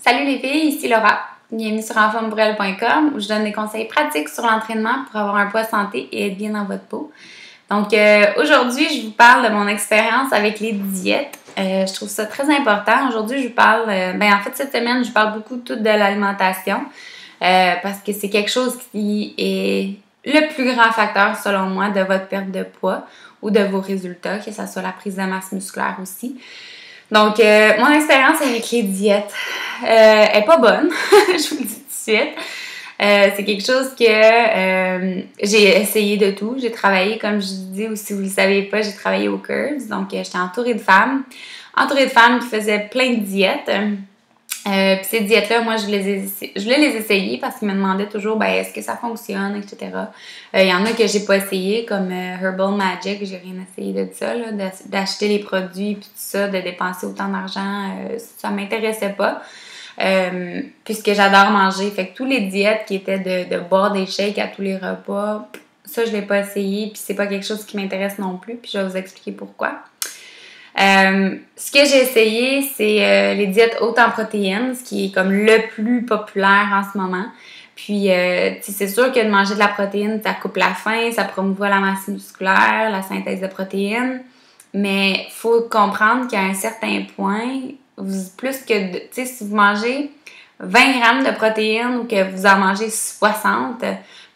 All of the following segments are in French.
Salut les filles, ici Laura. Bienvenue sur enformepourelle.com où je donne des conseils pratiques sur l'entraînement pour avoir un poids santé et être bien dans votre peau. Donc aujourd'hui, je vous parle de mon expérience avec les diètes. Je trouve ça très important. Aujourd'hui, je vous parle, en fait cette semaine, je parle beaucoup de l'alimentation parce que c'est quelque chose qui est le plus grand facteur selon moi de votre perte de poids ou de vos résultats, que ce soit la prise de masse musculaire aussi. Donc, mon expérience avec les diètes est pas bonne, je vous le dis tout de suite. C'est quelque chose que j'ai essayé de tout. J'ai travaillé, comme je vous dis, ou si vous ne le savez pas, j'ai travaillé au Curves. Donc, j'étais entourée de femmes qui faisaient plein de diètes. Puis ces diètes-là, moi, je voulais les essayer parce qu'ils me demandaient toujours, est-ce que ça fonctionne, etc. Il y en a que j'ai pas essayé, comme Herbal Magic, j'ai rien essayé de ça, là, d'acheter les produits puis tout ça, de dépenser autant d'argent, ça m'intéressait pas. Puisque j'adore manger. Fait que tous les diètes qui étaient de boire des shakes à tous les repas, ça, je l'ai pas essayé, puis c'est pas quelque chose qui m'intéresse non plus, puis je vais vous expliquer pourquoi. Ce que j'ai essayé, c'est les diètes hautes en protéines, ce qui est comme le plus populaire en ce moment. Puis, c'est sûr que de manger de la protéine, ça coupe la faim, ça promouvoit la masse musculaire, la synthèse de protéines. Mais il faut comprendre qu'à un certain point, si vous mangez 20 grammes de protéines ou que vous en mangez 60,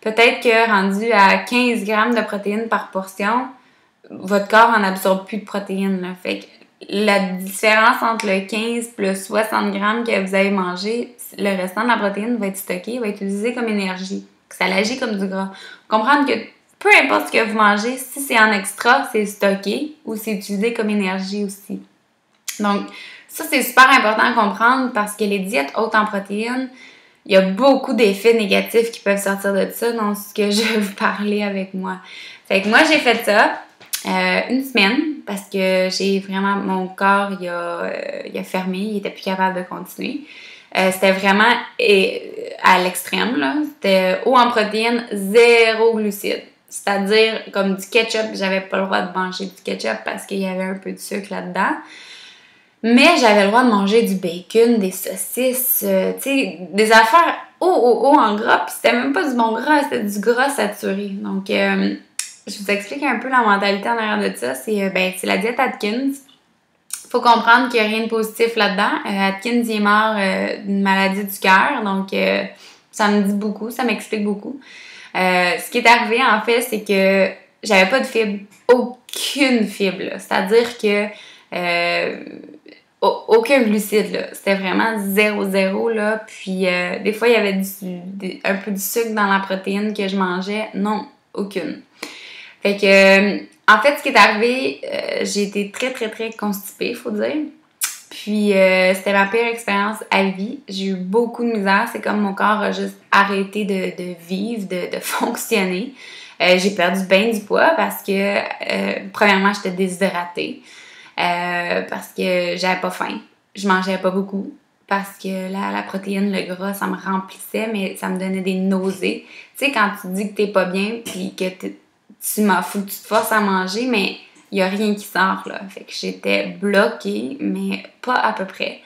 peut-être que rendu à 15 grammes de protéines par portion, votre corps en absorbe plus de protéines. Là. Fait que la différence entre le 15 plus 60 grammes que vous avez mangé, le restant de la protéine va être stocké, va être utilisé comme énergie. Ça agit comme du gras. Comprendre que peu importe ce que vous mangez, si c'est en extra, c'est stocké ou c'est utilisé comme énergie aussi. Donc, ça, c'est super important à comprendre parce que les diètes hautes en protéines, il y a beaucoup d'effets négatifs qui peuvent sortir de ça, donc ce que je vais vous parler avec moi. Fait que moi, j'ai fait ça une semaine parce que mon corps, il a fermé, il était plus capable de continuer. C'était vraiment à l'extrême, là. C'était haut en protéines, zéro glucides. C'est-à-dire, comme du ketchup, j'avais pas le droit de manger du ketchup parce qu'il y avait un peu de sucre là-dedans. Mais j'avais le droit de manger du bacon, des saucisses, des affaires haut en gras. Puis c'était même pas du bon gras, c'était du gras saturé. Donc, je vous explique un peu la mentalité en arrière de ça. C'est la diète Atkins. Faut comprendre qu'il n'y a rien de positif là-dedans. Atkins, il est mort d'une maladie du cœur. Donc, ça me dit beaucoup, ça m'explique beaucoup. Ce qui est arrivé, en fait, c'est que j'avais pas de fibre. Aucune fibre, là. C'est-à-dire que aucun glucide, là. C'était vraiment 0, là. Puis, des fois, il y avait un peu du sucre dans la protéine que je mangeais. Non, aucune. Fait que, en fait, ce qui est arrivé, j'ai été très, très, très constipée, faut dire. Puis, c'était ma pire expérience à vie. J'ai eu beaucoup de misère. C'est comme mon corps a juste arrêté de vivre, de fonctionner. J'ai perdu bien du poids parce que, premièrement, j'étais déshydratée. Parce que j'avais pas faim. Je mangeais pas beaucoup. Parce que la protéine, le gras, ça me remplissait, mais ça me donnait des nausées. Tu sais, quand tu dis que t'es pas bien, puis que faut que tu te forces à manger, mais il n'y a rien qui sort, là. Fait que j'étais bloquée, mais pas à peu près.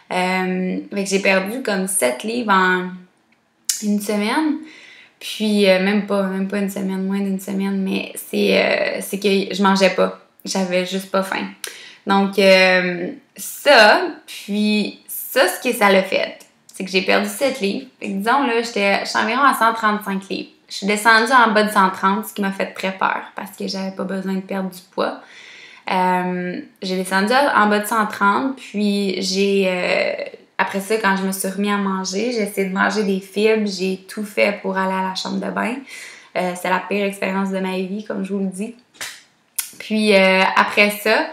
Fait que j'ai perdu comme 7 livres en une semaine. Puis, même pas une semaine, moins d'une semaine, mais c'est que je mangeais pas. J'avais juste pas faim. Donc, ce que ça l'a fait, c'est que j'ai perdu 7 livres. Fait que disons, là, j'étais environ à 135 livres. Je suis descendue en bas de 130, ce qui m'a fait très peur parce que j'avais pas besoin de perdre du poids. J'ai descendu en bas de 130, puis après ça, quand je me suis remis à manger, j'ai essayé de manger des fibres, j'ai tout fait pour aller à la chambre de bain. C'est la pire expérience de ma vie, comme je vous le dis. Puis après ça,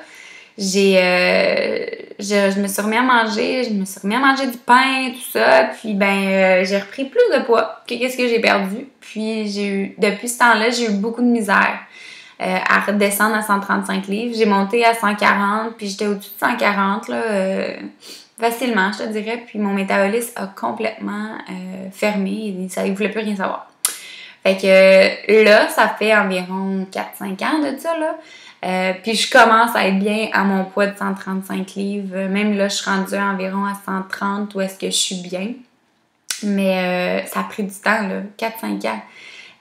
je me suis remis à manger, du pain, tout ça, puis j'ai repris plus de poids que qu'est-ce que j'ai perdu. Puis depuis ce temps-là, j'ai eu beaucoup de misère à redescendre à 135 livres. J'ai monté à 140, puis j'étais au-dessus de 140, là, facilement, je te dirais. Puis mon métabolisme a complètement fermé, il voulait plus rien savoir. Fait que là, ça fait environ 4-5 ans de ça, là. Puis je commence à être bien à mon poids de 135 livres. Même là, je suis rendue environ à 130 où est-ce que je suis bien. Mais ça a pris du temps, là, 4-5 ans.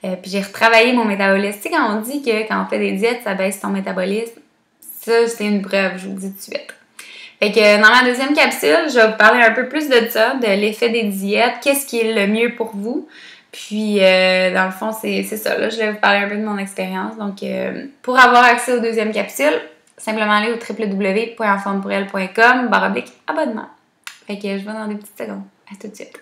Puis j'ai retravaillé mon métabolisme. Tu sais, quand on dit que quand on fait des diètes, ça baisse ton métabolisme, ça, c'est une preuve, je vous le dis tout de suite. Fait que dans ma deuxième capsule, je vais vous parler un peu plus de ça, de l'effet des diètes, qu'est-ce qui est le mieux pour vous. Puis, dans le fond, c'est ça. Là, je vais vous parler un peu de mon expérience. Donc, pour avoir accès aux deuxième capsule, simplement aller au www.enformepourelle.com/abonnement. Fait que je vais dans des petites secondes. À tout de suite.